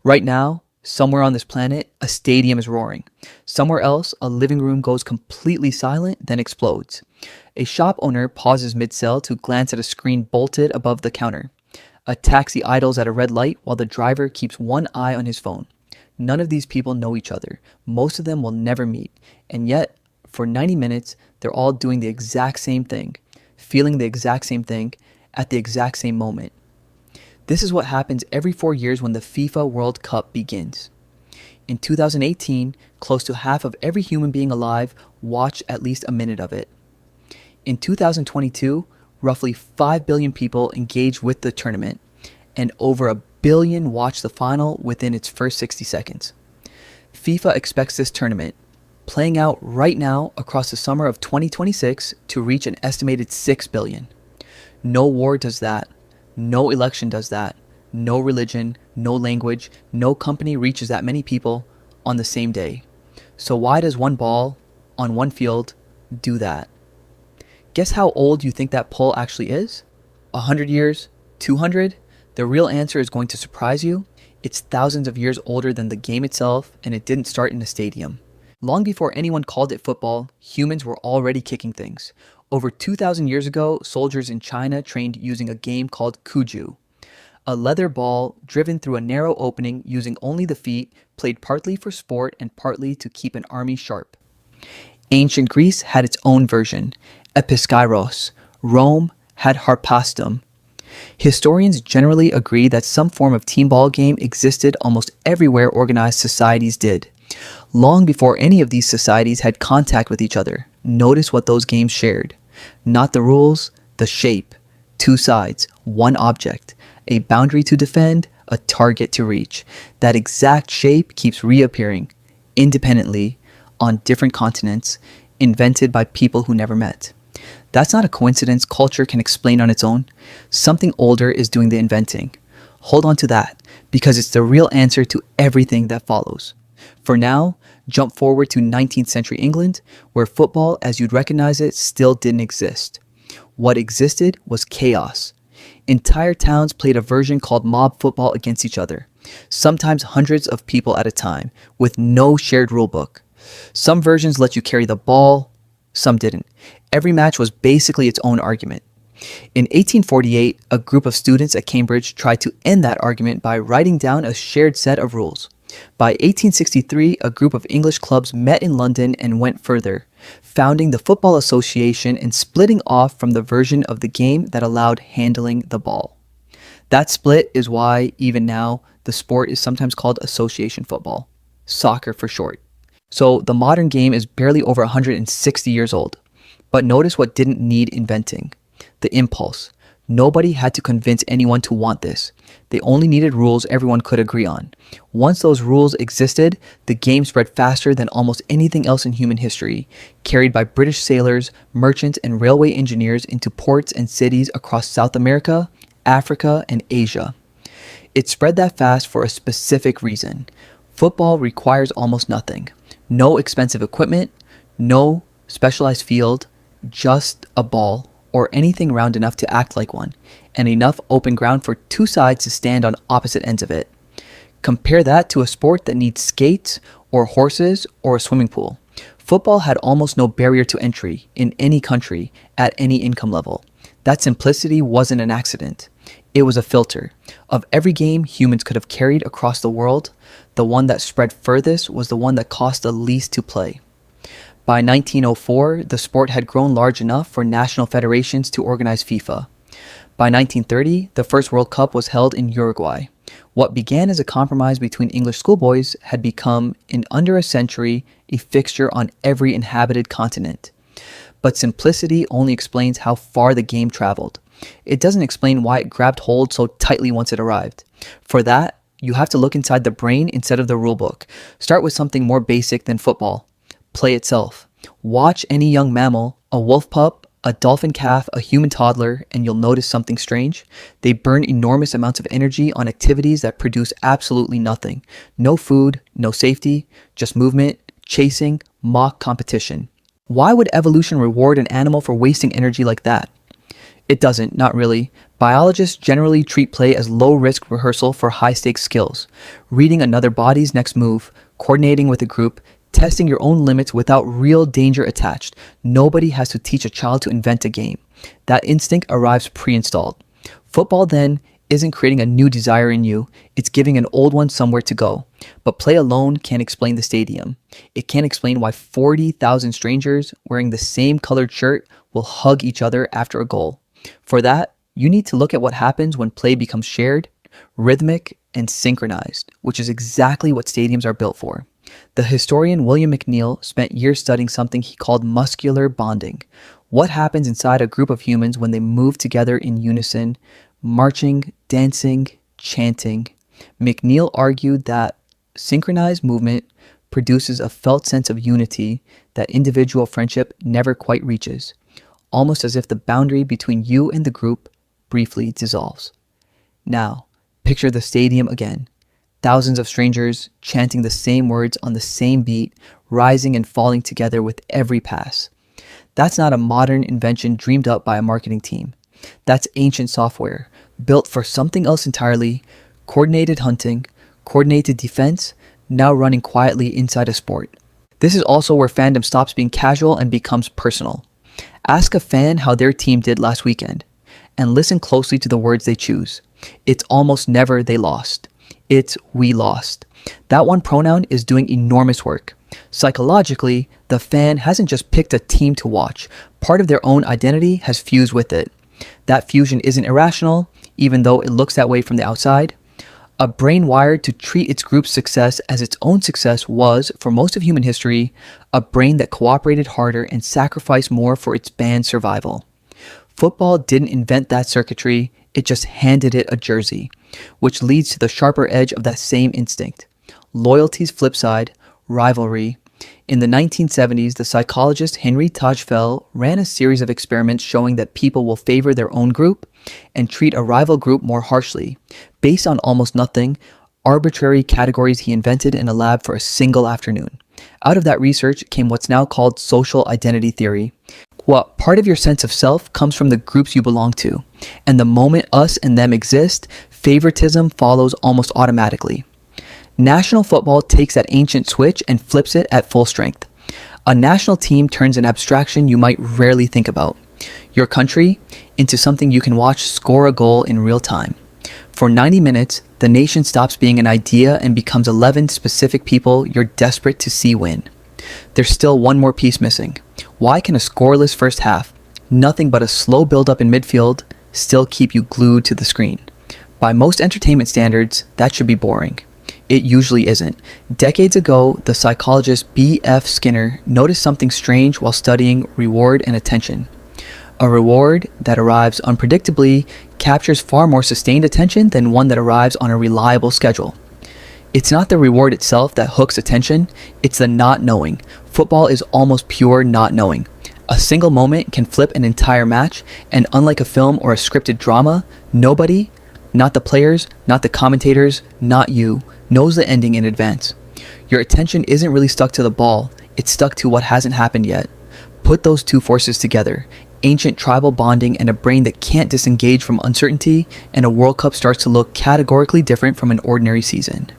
Right now, somewhere on this planet, a stadium is roaring. Somewhere else, a living room goes completely silent, then explodes. A shop owner pauses mid-sell to glance at a screen bolted above the counter. A taxi idles at a red light while the driver keeps one eye on his phone. None of these people know each other. Most of them will never meet. And yet, for 90 minutes, they're all doing the exact same thing, feeling the exact same thing at the exact same moment. This is what happens every 4 years when the FIFA World Cup begins. In 2018, close to half of every human being alive watched at least a minute of it. In 2022, roughly 5 billion people engaged with the tournament, and over 1 billion watched the final within its first 60 seconds. FIFA expects this tournament, playing out right now across the summer of 2026, to reach an estimated 6 billion. No war does that. No election does that. No religion, no language, no company reaches that many people on the same day. So why does one ball on one field do that? Guess how old you think that pole actually is? 100 years? 200? The real answer is going to surprise you. It's thousands of years older than the game itself, and it didn't start in a stadium. Long before anyone called it football, humans were already kicking things. Over 2,000 years ago, soldiers in China trained using a game called Kuju, a leather ball driven through a narrow opening using only the feet, played partly for sport and partly to keep an army sharp. Ancient Greece had its own version, episkairos. Rome had harpastum. Historians generally agree that some form of team ball game existed almost everywhere organized societies did. Long before any of these societies had contact with each other, notice what those games shared. Not the rules, the shape. 2 sides, 1 object, a boundary to defend, a target to reach. That exact shape keeps reappearing, independently, on different continents, invented by people who never met. That's not a coincidence culture can explain on its own. Something older is doing the inventing. Hold on to that, because it's the real answer to everything that follows. For now, jump forward to 19th century England, where football as you'd recognize it still didn't exist. What existed was chaos. Entire towns played a version called mob football against each other, sometimes hundreds of people at a time, with no shared rulebook. Some versions let you carry the ball, some didn't. Every match was basically its own argument. In 1848, a group of students at Cambridge tried to end that argument by writing down a shared set of rules. By 1863, a group of English clubs met in London and went further, founding the Football Association and splitting off from the version of the game that allowed handling the ball. That split is why, even now, the sport is sometimes called association football, soccer for short. So the modern game is barely over 160 years old. But notice what didn't need inventing: the impulse. Nobody had to convince anyone to want this. They only needed rules everyone could agree on. Once those rules existed, the game spread faster than almost anything else in human history, carried by British sailors, merchants, and railway engineers into ports and cities across South America, Africa, and Asia. It spread that fast for a specific reason. Football requires almost nothing. No expensive equipment, no specialized field, just a ball, or anything round enough to act like one, and enough open ground for 2 sides to stand on opposite ends of it. Compare that to a sport that needs skates, or horses, or a swimming pool. Football had almost no barrier to entry in any country at any income level. That simplicity wasn't an accident. It was a filter. Of every game humans could have carried across the world, the one that spread furthest was the one that cost the least to play. By 1904, the sport had grown large enough for national federations to organize FIFA. By 1930, the first World Cup was held in Uruguay. What began as a compromise between English schoolboys had become, in under a century, a fixture on every inhabited continent. But simplicity only explains how far the game traveled. It doesn't explain why it grabbed hold so tightly once it arrived. For that, you have to look inside the brain instead of the rulebook. Start with something more basic than football. Play itself. Watch any young mammal, a wolf pup, a dolphin calf, a human toddler, and you'll notice something strange. They burn enormous amounts of energy on activities that produce absolutely nothing. No food, no safety, just movement, chasing, mock competition. Why would evolution reward an animal for wasting energy like that? It doesn't, not really, Biologists generally treat play as low-risk rehearsal for high-stakes skills. Reading another body's next move, coordinating with a group, testing your own limits without real danger attached. Nobody has to teach a child to invent a game. That instinct arrives pre-installed. Football, then, isn't creating a new desire in you, it's giving an old one somewhere to go. But play alone can't explain the stadium. It can't explain why 40,000 strangers wearing the same colored shirt will hug each other after a goal. For that, you need to look at what happens when play becomes shared, rhythmic, and synchronized, which is exactly what stadiums are built for. The historian William McNeill spent years studying something he called muscular bonding. What happens inside a group of humans when they move together in unison, marching, dancing, chanting. McNeill argued that synchronized movement produces a felt sense of unity that individual friendship never quite reaches, almost as if the boundary between you and the group briefly dissolves. Now, picture the stadium again. Thousands of strangers chanting the same words on the same beat, rising and falling together with every pass. That's not a modern invention dreamed up by a marketing team. That's ancient software, built for something else entirely, coordinated hunting, coordinated defense, now running quietly inside a sport. This is also where fandom stops being casual and becomes personal. Ask a fan how their team did last weekend, and listen closely to the words they choose. It's almost never they lost. It's we lost. That one pronoun is doing enormous work. Psychologically, the fan hasn't just picked a team to watch. Part of their own identity has fused with it. That fusion isn't irrational, even though it looks that way from the outside. A brain wired to treat its group's success as its own success was, for most of human history, a brain that cooperated harder and sacrificed more for its band's survival. Football didn't invent that circuitry, it just handed it a jersey, which leads to the sharper edge of that same instinct. Loyalty's flip side, rivalry. In the 1970s, the psychologist Henry Tajfel ran a series of experiments showing that people will favor their own group and treat a rival group more harshly, based on almost nothing, arbitrary categories he invented in a lab for a single afternoon. Out of that research came what's now called social identity theory. What part of your sense of self comes from the groups you belong to, and the moment us and them exist, favoritism follows almost automatically. National football takes that ancient switch and flips it at full strength. A national team turns an abstraction you might rarely think about, your country, into something you can watch score a goal in real time. For 90 minutes, the nation stops being an idea and becomes 11 specific people you're desperate to see win. There's still one more piece missing. Why can a scoreless first half, nothing but a slow build-up in midfield, still keep you glued to the screen? By most entertainment standards, that should be boring. It usually isn't. Decades ago, the psychologist B.F. Skinner noticed something strange while studying reward and attention. A reward that arrives unpredictably captures far more sustained attention than one that arrives on a reliable schedule. It's not the reward itself that hooks attention, it's the not knowing. Football is almost pure not knowing. A single moment can flip an entire match, and unlike a film or a scripted drama, nobody, not the players, not the commentators, not you, knows the ending in advance. Your attention isn't really stuck to the ball, it's stuck to what hasn't happened yet. Put those two forces together, ancient tribal bonding and a brain that can't disengage from uncertainty, and a World Cup starts to look categorically different from an ordinary season.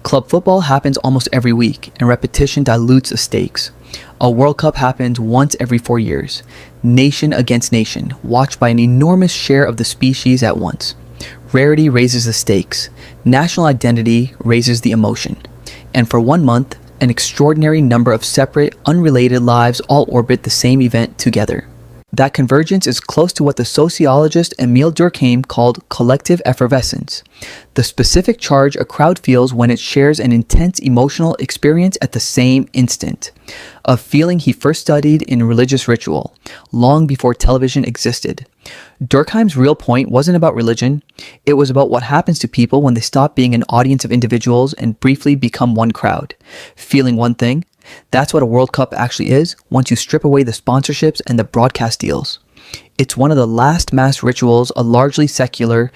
Club football happens almost every week, and repetition dilutes the stakes. A World Cup happens once every 4 years, nation against nation, watched by an enormous share of the species at once. Rarity raises the stakes, national identity raises the emotion, and for 1 month, an extraordinary number of separate, unrelated lives all orbit the same event together. That convergence is close to what the sociologist Emile Durkheim called collective effervescence, the specific charge a crowd feels when it shares an intense emotional experience at the same instant, a feeling he first studied in religious ritual, long before television existed. Durkheim's real point wasn't about religion, it was about what happens to people when they stop being an audience of individuals and briefly become one crowd, feeling one thing. That's what a World Cup actually is once you strip away the sponsorships and the broadcast deals. It's one of the last mass rituals a largely secular,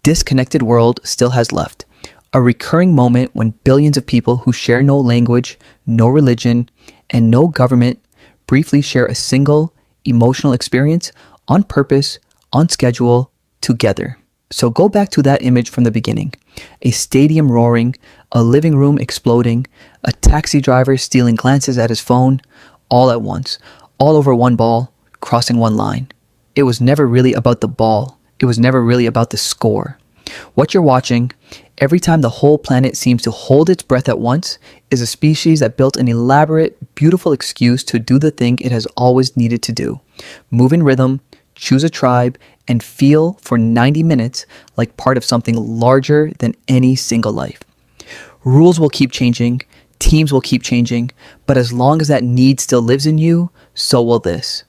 disconnected world still has left. A recurring moment when billions of people who share no language, no religion, and no government briefly share a single emotional experience on purpose, on schedule, together. So go back to that image from the beginning. A stadium roaring, a living room exploding, a taxi driver stealing glances at his phone, all at once, all over one ball, crossing one line. It was never really about the ball. It was never really about the score. What you're watching, every time the whole planet seems to hold its breath at once, is a species that built an elaborate, beautiful excuse to do the thing it has always needed to do. Move in rhythm, choose a tribe, and feel for 90 minutes like part of something larger than any single life. Rules will keep changing, teams will keep changing, but as long as that need still lives in you, so will this.